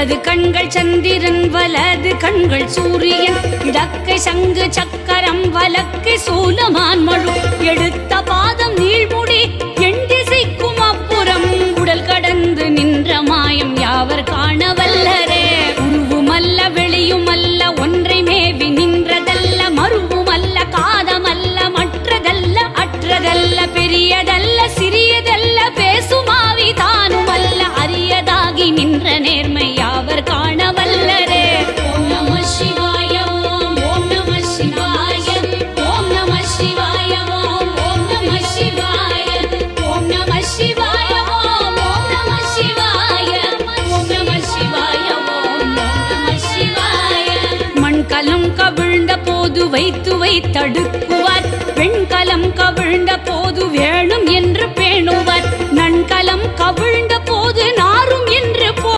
இடது கண்கள் சந்திரன் வலது கண்கள் சூரியன் இடக்கை சங்கு சக்கரம் வலக்கை சூலமான் மழு எடுத்த பாதம் நீள்முடி எண்டிசைக்கும் அப்புறம் உடல் கடந்து நின்ற மாயம் யாவர் காண வல்லரே உருவுமல்ல வெளியுமல்ல ஒன்றை மேவி நின்றதல்ல மருவுமல்ல காதமல்ல மற்றதல்ல அற்றதல்ல பெரியதல்ல சிறியதல்ல பேசுமாவி தானுமல்ல அரியதாகி நின்ற நேர்மை யாவர் காண வல்லரே ஓம் நம சிவாய ஓம் ஓம் நம சிவாய ஓம் நம சிவாய ஓம் ஓம் நம சிவாய ஓம் நம சிவாய ஓம் ஓம் நம சிவாய ஓம் நம சிவாய ஓம் ஓம் நம சிவாய மண்கலம் கவிழ்ந்த போது வைத்து வைத்தடுக்குவார் வெண்கலம்